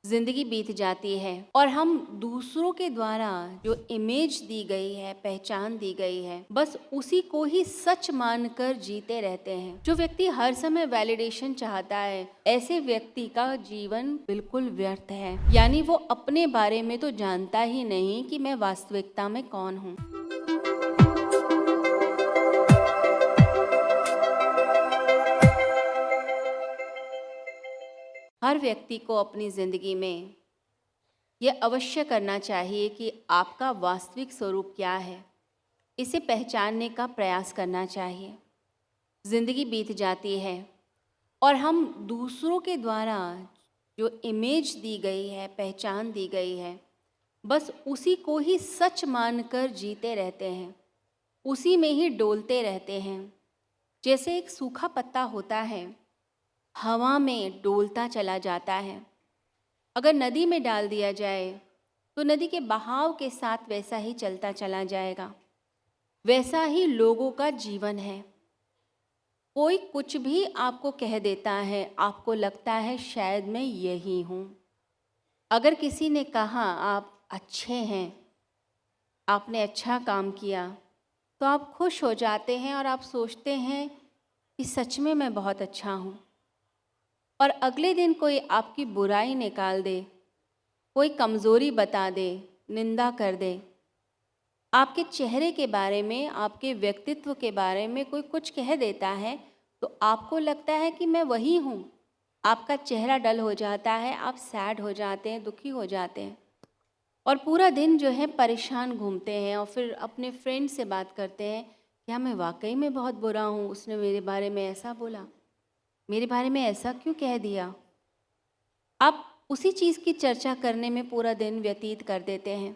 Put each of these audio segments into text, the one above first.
जिंदगी बीत जाती है और हम दूसरों के द्वारा जो इमेज दी गई है, पहचान दी गई है, बस उसी को ही सच मानकर जीते रहते हैं। जो व्यक्ति हर समय वैलिडेशन चाहता है, ऐसे व्यक्ति का जीवन बिल्कुल व्यर्थ है। यानी वो अपने बारे में तो जानता ही नहीं कि मैं वास्तविकता में कौन हूँ। हर व्यक्ति को अपनी जिंदगी में ये अवश्य करना चाहिए कि आपका वास्तविक स्वरूप क्या है, इसे पहचानने का प्रयास करना चाहिए। जिंदगी बीत जाती है और हम दूसरों के द्वारा जो इमेज दी गई है, पहचान दी गई है, बस उसी को ही सच मानकर जीते रहते हैं, उसी में ही डोलते रहते हैं। जैसे एक सूखा पत्ता होता है, हवा में डोलता चला जाता है। अगर नदी में डाल दिया जाए तो नदी के बहाव के साथ वैसा ही चलता चला जाएगा। वैसा ही लोगों का जीवन है। कोई कुछ भी आपको कह देता है, आपको लगता है शायद मैं यही हूँ। अगर किसी ने कहा आप अच्छे हैं, आपने अच्छा काम किया, तो आप खुश हो जाते हैं और आप सोचते हैं कि सच में मैं बहुत अच्छा हूँ। और अगले दिन कोई आपकी बुराई निकाल दे, कोई कमज़ोरी बता दे, निंदा कर दे, आपके चेहरे के बारे में, आपके व्यक्तित्व के बारे में कोई कुछ कह देता है, तो आपको लगता है कि मैं वही हूँ। आपका चेहरा डल हो जाता है, आप सैड हो जाते हैं, दुखी हो जाते हैं और पूरा दिन जो है परेशान घूमते हैं और फिर अपने फ्रेंड से बात करते हैं, क्या मैं वाकई में बहुत बुरा हूँ, उसने मेरे बारे में ऐसा बोला, मेरे बारे में ऐसा क्यों कह दिया। आप उसी चीज़ की चर्चा करने में पूरा दिन व्यतीत कर देते हैं।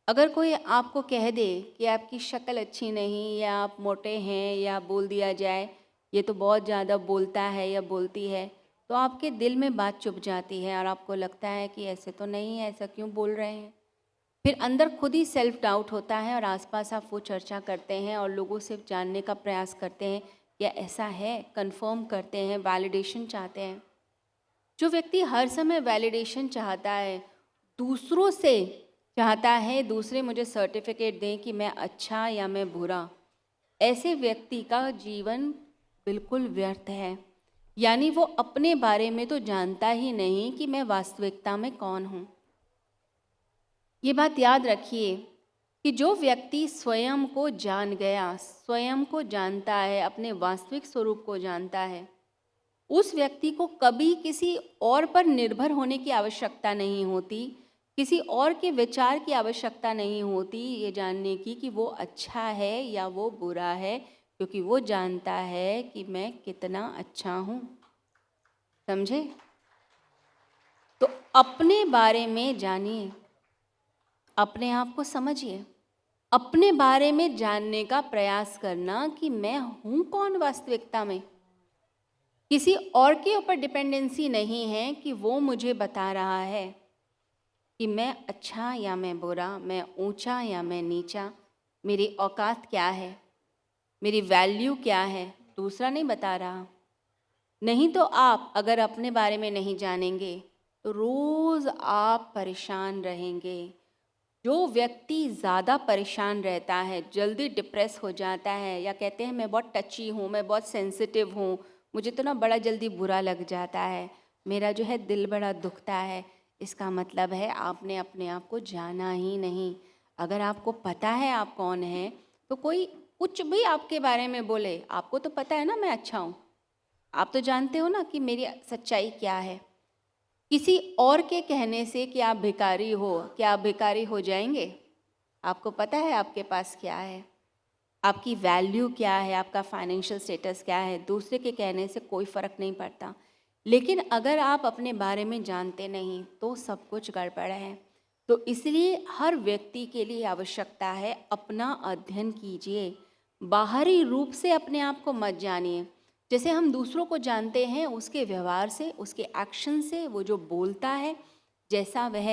अगर कोई आपको कह दे कि आपकी शक्ल अच्छी नहीं, या आप मोटे हैं, या बोल दिया जाए ये तो बहुत ज़्यादा बोलता है या बोलती है, तो आपके दिल में बात चुभ जाती है और आपको लगता है कि ऐसे तो नहीं है, ऐसा क्यों बोल रहे हैं। फिर अंदर खुद ही सेल्फ डाउट होता है और आसपास आप वो चर्चा करते हैं और लोगों से जानने का प्रयास करते हैं, या ऐसा है, कंफर्म करते हैं, वैलिडेशन चाहते हैं। जो व्यक्ति हर समय वैलिडेशन चाहता है, दूसरों से चाहता है दूसरे मुझे सर्टिफिकेट दें कि मैं अच्छा या मैं बुरा, ऐसे व्यक्ति का जीवन बिल्कुल व्यर्थ है। यानी वो अपने बारे में तो जानता ही नहीं कि मैं वास्तविकता में कौन हूँ। ये बात याद रखिए कि जो व्यक्ति स्वयं को जान गया, स्वयं को जानता है, अपने वास्तविक स्वरूप को जानता है, उस व्यक्ति को कभी किसी और पर निर्भर होने की आवश्यकता नहीं होती, किसी और के विचार की आवश्यकता नहीं होती ये जानने की कि वो अच्छा है या वो बुरा है, क्योंकि वो जानता है कि मैं कितना अच्छा हूँ। समझे? तो अपने बारे में जानिए, अपने आप को समझिए, अपने बारे में जानने का प्रयास करना कि मैं हूँ कौन वास्तविकता में। किसी और के ऊपर डिपेंडेंसी नहीं है कि वो मुझे बता रहा है कि मैं अच्छा या मैं बुरा, मैं ऊंचा या मैं नीचा, मेरी औकात क्या है, मेरी वैल्यू क्या है, दूसरा नहीं बता रहा। नहीं तो आप अगर अपने बारे में नहीं जानेंगे तो रोज़ आप परेशान रहेंगे। जो व्यक्ति ज़्यादा परेशान रहता है, जल्दी डिप्रेस हो जाता है, या कहते हैं मैं बहुत टची हूँ, मैं बहुत सेंसिटिव हूँ, मुझे तो ना बड़ा जल्दी बुरा लग जाता है, मेरा जो है दिल बड़ा दुखता है, इसका मतलब है आपने अपने आप को जाना ही नहीं। अगर आपको पता है आप कौन हैं, तो कोई कुछ भी आपके बारे में बोले, आपको तो पता है ना मैं अच्छा हूँ, आप तो जानते हो ना कि मेरी सच्चाई क्या है। किसी और के कहने से कि आप भिखारी हो, क्या आप भिखारी हो जाएंगे? आपको पता है आपके पास क्या है, आपकी वैल्यू क्या है, आपका फाइनेंशियल स्टेटस क्या है। दूसरे के कहने से कोई फ़र्क नहीं पड़ता, लेकिन अगर आप अपने बारे में जानते नहीं तो सब कुछ गड़बड़ है। तो इसलिए हर व्यक्ति के लिए आवश्यकता है अपना अध्ययन कीजिए, बाहरी रूप से अपने आप को मत जानिए। जैसे हम दूसरों को जानते हैं उसके व्यवहार से, उसके एक्शन से, वो जो बोलता है, जैसा वह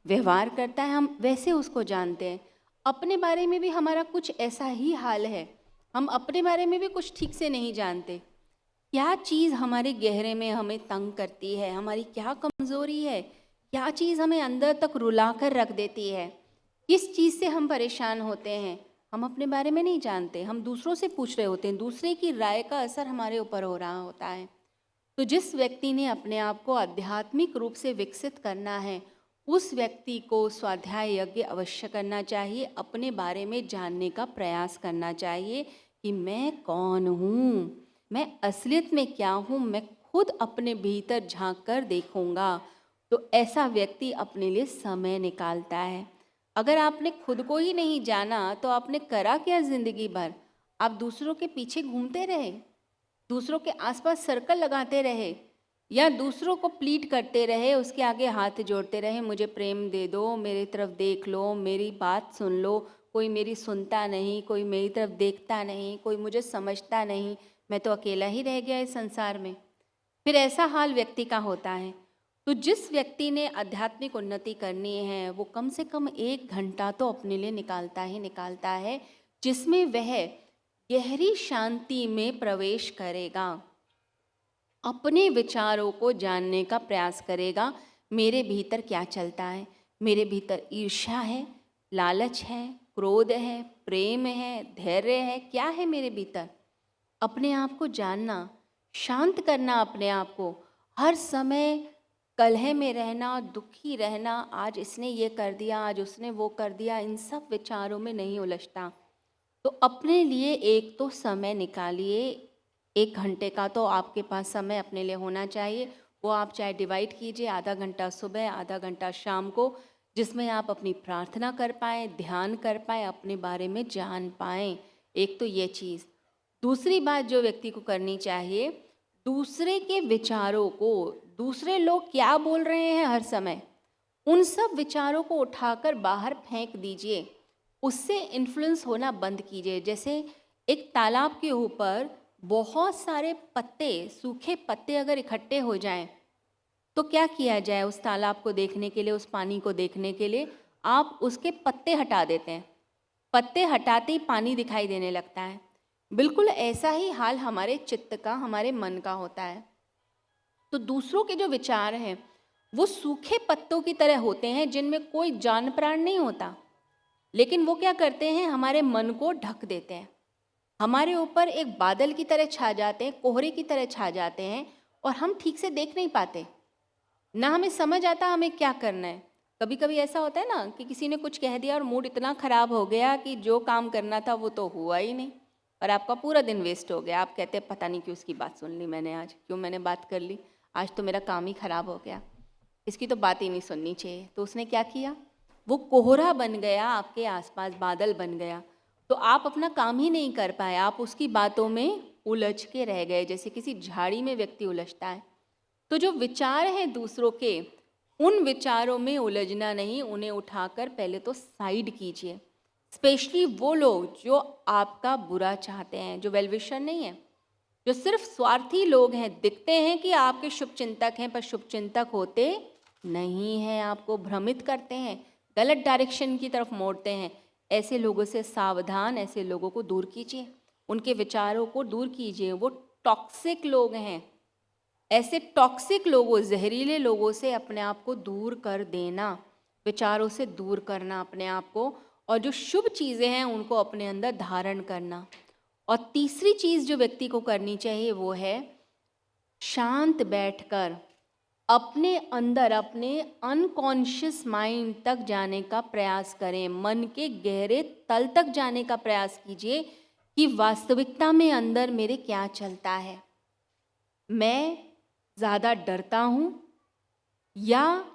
व्यवहार करता है, हम वैसे उसको जानते हैं। अपने बारे में भी हमारा कुछ ऐसा ही हाल है, हम अपने बारे में भी कुछ ठीक से नहीं जानते। क्या चीज़ हमारे गहरे में हमें तंग करती है, हमारी क्या कमज़ोरी है, क्या चीज़ हमें अंदर तक रुला कर रख देती है, किस चीज़ से हम परेशान होते हैं, हम अपने बारे में नहीं जानते। हम दूसरों से पूछ रहे होते हैं, दूसरे की राय का असर हमारे ऊपर हो रहा होता है। तो जिस व्यक्ति ने अपने आप को आध्यात्मिक रूप से विकसित करना है, उस व्यक्ति को स्वाध्याय यज्ञ अवश्य करना चाहिए, अपने बारे में जानने का प्रयास करना चाहिए कि मैं कौन हूँ, मैं असलियत में क्या हूँ, मैं खुद अपने भीतर झांक कर देखूँगा। तो ऐसा व्यक्ति अपने लिए समय निकालता है। अगर आपने खुद को ही नहीं जाना तो आपने करा क्या ज़िंदगी भर? आप दूसरों के पीछे घूमते रहे, दूसरों के आसपास सर्कल लगाते रहे, या दूसरों को प्लीट करते रहे, उसके आगे हाथ जोड़ते रहे, मुझे प्रेम दे दो, मेरी तरफ देख लो, मेरी बात सुन लो, कोई मेरी सुनता नहीं, कोई मेरी तरफ देखता नहीं, कोई मुझे समझता नहीं, मैं तो अकेला ही रह गया इस संसार में। फिर ऐसा हाल व्यक्ति का होता है। तो जिस व्यक्ति ने आध्यात्मिक उन्नति करनी है वो कम से कम 1 घंटा तो अपने लिए निकालता ही निकालता है, जिसमें वह गहरी शांति में प्रवेश करेगा, अपने विचारों को जानने का प्रयास करेगा। मेरे भीतर क्या चलता है, मेरे भीतर ईर्ष्या है, लालच है, क्रोध है, प्रेम है, धैर्य है, क्या है मेरे भीतर? अपने आप को जानना, शांत करना अपने आप को। हर समय कलह में रहना, दुखी रहना, आज इसने ये कर दिया, आज उसने वो कर दिया, इन सब विचारों में नहीं उलझता। तो अपने लिए एक तो समय निकालिए, 1 घंटे का तो आपके पास समय अपने लिए होना चाहिए। वो आप चाहे डिवाइड कीजिए, आधा घंटा सुबह, आधा घंटा शाम को, जिसमें आप अपनी प्रार्थना कर पाएँ, ध्यान कर पाएँ, अपने बारे में जान पाएँ। एक तो ये चीज़। दूसरी बात जो व्यक्ति को करनी चाहिए, दूसरे के विचारों को, दूसरे लोग क्या बोल रहे हैं हर समय, उन सब विचारों को उठाकर बाहर फेंक दीजिए, उससे इन्फ्लुएंस होना बंद कीजिए। जैसे एक तालाब के ऊपर बहुत सारे पत्ते, सूखे पत्ते अगर इकट्ठे हो जाएं, तो क्या किया जाए? उस तालाब को देखने के लिए, उस पानी को देखने के लिए आप उसके पत्ते हटा देते हैं, पत्ते हटाते ही पानी दिखाई देने लगता है। बिल्कुल ऐसा ही हाल हमारे चित्त का, हमारे मन का होता है। तो दूसरों के जो विचार हैं वो सूखे पत्तों की तरह होते हैं, जिनमें कोई जान प्राण नहीं होता, लेकिन वो क्या करते हैं, हमारे मन को ढक देते हैं, हमारे ऊपर एक बादल की तरह छा जाते हैं, कोहरे की तरह छा जाते हैं, और हम ठीक से देख नहीं पाते, ना हमें समझ आता हमें क्या करना है। कभी कभी ऐसा होता है ना कि किसी ने कुछ कह दिया और मूड इतना ख़राब हो गया कि जो काम करना था वो तो हुआ ही नहीं, और आपका पूरा दिन वेस्ट हो गया। आप कहते हैं पता नहीं क्यों उसकी बात सुन ली मैंने, आज क्यों मैंने बात कर ली, आज तो मेरा काम ही ख़राब हो गया, इसकी तो बात ही नहीं सुननी चाहिए। तो उसने क्या किया, वो कोहरा बन गया, आपके आसपास बादल बन गया, तो आप अपना काम ही नहीं कर पाए, आप उसकी बातों में उलझ के रह गए, जैसे किसी झाड़ी में व्यक्ति उलझता है। तो जो विचार हैं दूसरों के, उन विचारों में उलझना नहीं, उन्हें उठाकर पहले तो साइड कीजिए। स्पेशली वो लोग जो आपका बुरा चाहते हैं, जो वेलविशर नहीं है, जो सिर्फ स्वार्थी लोग हैं, दिखते हैं कि आपके शुभचिंतक हैं पर शुभचिंतक होते नहीं हैं, आपको भ्रमित करते हैं, गलत डायरेक्शन की तरफ मोड़ते हैं। ऐसे लोगों से सावधान, ऐसे लोगों को दूर कीजिए, उनके विचारों को दूर कीजिए। वो टॉक्सिक लोग हैं। ऐसे टॉक्सिक लोगों, जहरीले लोगों से अपने आप को दूर कर देना, विचारों से दूर करना अपने आप को, और जो शुभ चीज़ें हैं उनको अपने अंदर धारण करना। और तीसरी चीज़ जो व्यक्ति को करनी चाहिए वो है शांत बैठकर अपने अंदर, अपने अनकॉन्शियस माइंड तक जाने का प्रयास करें, मन के गहरे तल तक जाने का प्रयास कीजिए कि वास्तविकता में अंदर मेरे क्या चलता है। मैं ज़्यादा डरता हूँ, या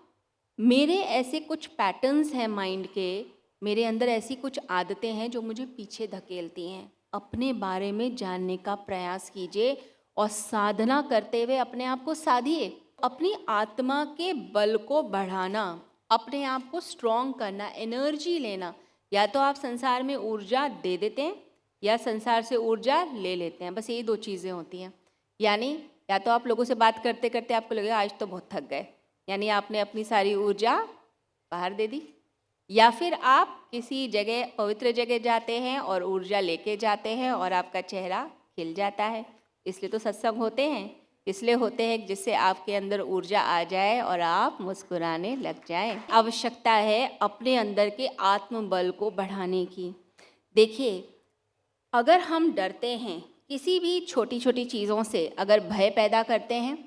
मेरे ऐसे कुछ पैटर्न्स हैं माइंड के, मेरे अंदर ऐसी कुछ आदतें हैं जो मुझे पीछे धकेलती हैं। अपने बारे में जानने का प्रयास कीजिए और साधना करते हुए अपने आप को साधिए। अपनी आत्मा के बल को बढ़ाना, अपने आप को स्ट्रॉन्ग करना, एनर्जी लेना। या तो आप संसार में ऊर्जा दे देते हैं या संसार से ऊर्जा ले लेते हैं, बस यही 2 चीज़ें होती हैं। यानी या तो आप लोगों से बात करते करते आपको लगेगा आज तो बहुत थक गए, यानी आपने अपनी सारी ऊर्जा बाहर दे दी, या फिर आप किसी जगह, पवित्र जगह जाते हैं और ऊर्जा लेके जाते हैं और आपका चेहरा खिल जाता है। इसलिए तो सत्संग होते हैं इसलिए होते हैं जिससे आपके अंदर ऊर्जा आ जाए और आप मुस्कुराने लग जाएं। आवश्यकता है अपने अंदर के आत्मबल को बढ़ाने की। देखिए, अगर हम डरते हैं किसी भी छोटी छोटी चीज़ों से, अगर भय पैदा करते हैं,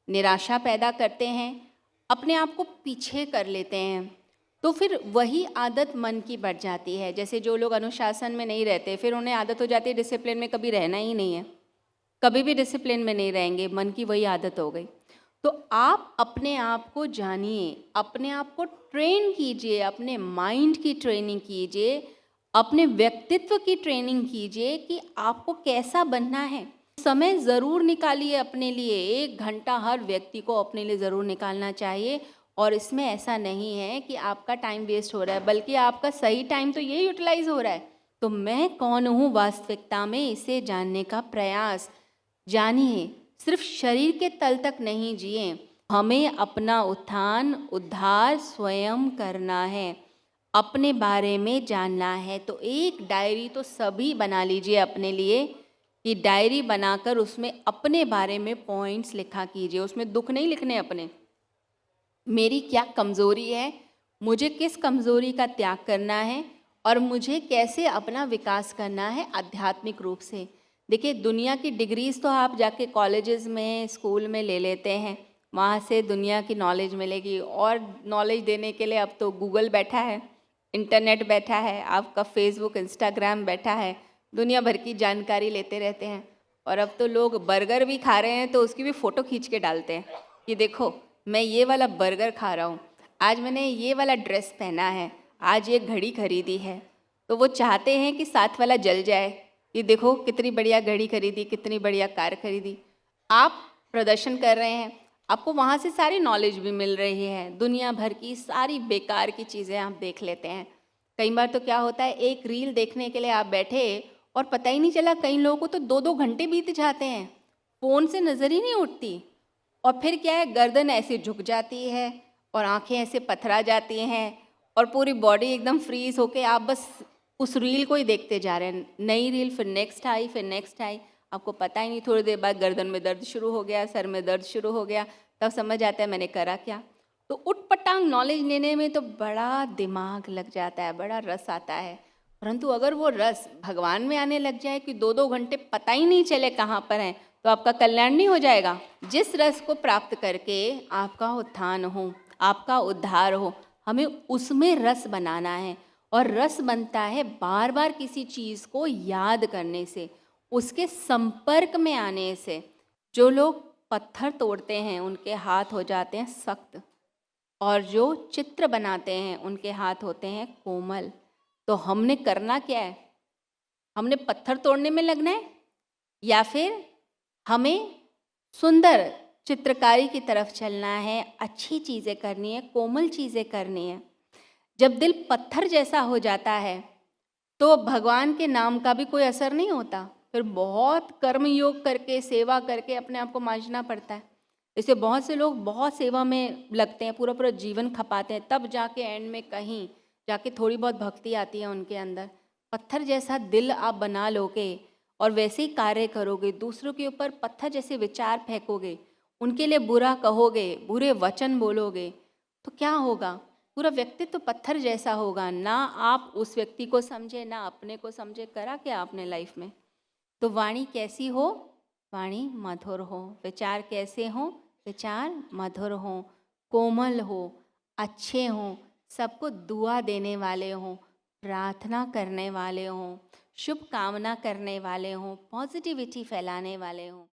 निराशा पैदा करते हैं, अपने आप को पीछे कर लेते हैं, तो फिर वही आदत मन की बढ़ जाती है। जैसे जो लोग अनुशासन में नहीं रहते, फिर उन्हें आदत हो जाती है डिसिप्लिन में कभी रहना ही नहीं है, कभी भी डिसिप्लिन में नहीं रहेंगे, मन की वही आदत हो गई। तो आप अपने आप को जानिए, अपने आप को ट्रेन कीजिए, अपने माइंड की ट्रेनिंग कीजिए, अपने व्यक्तित्व की ट्रेनिंग कीजिए कि आपको कैसा बनना है। समय ज़रूर निकालिए अपने लिए, 1 घंटा हर व्यक्ति को अपने लिए ज़रूर निकालना चाहिए। और इसमें ऐसा नहीं है कि आपका टाइम वेस्ट हो रहा है, बल्कि आपका सही टाइम तो ये यूटिलाइज हो रहा है। तो मैं कौन हूँ वास्तविकता में, इसे जानने का प्रयास जानिए। सिर्फ शरीर के तल तक नहीं जिए, हमें अपना उत्थान उद्धार स्वयं करना है, अपने बारे में जानना है। तो एक डायरी तो सभी बना लीजिए अपने लिए, कि डायरी बनाकर उसमें अपने बारे में पॉइंट्स लिखा कीजिए। उसमें दुख नहीं लिखने अपने, मेरी क्या कमज़ोरी है, मुझे किस कमज़ोरी का त्याग करना है और मुझे कैसे अपना विकास करना है आध्यात्मिक रूप से। देखिए, दुनिया की डिग्रीज़ तो आप जाके कॉलेजेस में, स्कूल में ले लेते हैं, वहाँ से दुनिया की नॉलेज मिलेगी। और नॉलेज देने के लिए अब तो गूगल बैठा है, इंटरनेट बैठा है, आपका फेसबुक इंस्टाग्राम बैठा है, दुनिया भर की जानकारी लेते रहते हैं। और अब तो लोग बर्गर भी खा रहे हैं तो उसकी भी फ़ोटो खींच के डालते हैं कि देखो मैं ये वाला बर्गर खा रहा हूँ, आज मैंने ये वाला ड्रेस पहना है, आज ये घड़ी खरीदी है। तो वो चाहते हैं कि साथ वाला जल जाए, ये देखो कितनी बढ़िया घड़ी खरीदी, कितनी बढ़िया कार खरीदी। आप प्रदर्शन कर रहे हैं, आपको वहाँ से सारी नॉलेज भी मिल रही है, दुनिया भर की सारी बेकार की चीज़ें आप देख लेते हैं। कई बार तो क्या होता है, एक रील देखने के लिए आप बैठे और पता ही नहीं चला, कई लोगों को तो 2-2 घंटे बीत जाते हैं, फ़ोन से नज़र ही नहीं उठती। और फिर क्या है, गर्दन ऐसे झुक जाती है और आंखें ऐसे पथरा जाती हैं और पूरी बॉडी एकदम फ्रीज होके आप बस उस रील को ही देखते जा रहे हैं। नई रील, फिर नेक्स्ट आई, फिर नेक्स्ट आई, आपको पता ही नहीं, थोड़ी देर बाद गर्दन में दर्द शुरू हो गया, सर में दर्द शुरू हो गया, तब समझ आता है मैंने करा क्या। तो उटपटांग नॉलेज लेने में तो बड़ा दिमाग लग जाता है, बड़ा रस आता है। परंतु अगर वो रस भगवान में आने लग जाए कि 2-2 घंटे पता ही नहीं चले कहाँ पर हैं, तो आपका कल्याण नहीं हो जाएगा। जिस रस को प्राप्त करके आपका उत्थान हो, आपका उद्धार हो, हमें उसमें रस बनाना है। और रस बनता है बार बार किसी चीज़ को याद करने से, उसके संपर्क में आने से। जो लोग पत्थर तोड़ते हैं उनके हाथ हो जाते हैं सख्त, और जो चित्र बनाते हैं उनके हाथ होते हैं कोमल। तो हमने करना क्या है, हमने पत्थर तोड़ने में लगना है या फिर हमें सुंदर चित्रकारी की तरफ चलना है, अच्छी चीज़ें करनी है, कोमल चीज़ें करनी है। जब दिल पत्थर जैसा हो जाता है तो भगवान के नाम का भी कोई असर नहीं होता, फिर बहुत कर्म योग करके, सेवा करके अपने आप को मांझना पड़ता है। इससे बहुत से लोग बहुत सेवा में लगते हैं, पूरा पूरा जीवन खपाते हैं, तब जाके एंड में कहीं जाके थोड़ी बहुत भक्ति आती है उनके अंदर। पत्थर जैसा दिल आप बना लोगे और वैसे ही कार्य करोगे, दूसरों के ऊपर पत्थर जैसे विचार फेंकोगे, उनके लिए बुरा कहोगे, बुरे वचन बोलोगे, तो क्या होगा, पूरा व्यक्तित्व तो पत्थर जैसा होगा। ना आप उस व्यक्ति को समझे, ना अपने को समझे, करा क्या आपने लाइफ में। तो वाणी कैसी हो, वाणी मधुर हो। विचार कैसे हो, विचार मधुर हो, कोमल हो, अच्छे हों, सबको दुआ देने वाले हों, प्रार्थना करने वाले हों, शुभ कामना करने वाले हों, पॉजिटिविटी फैलाने वाले हों।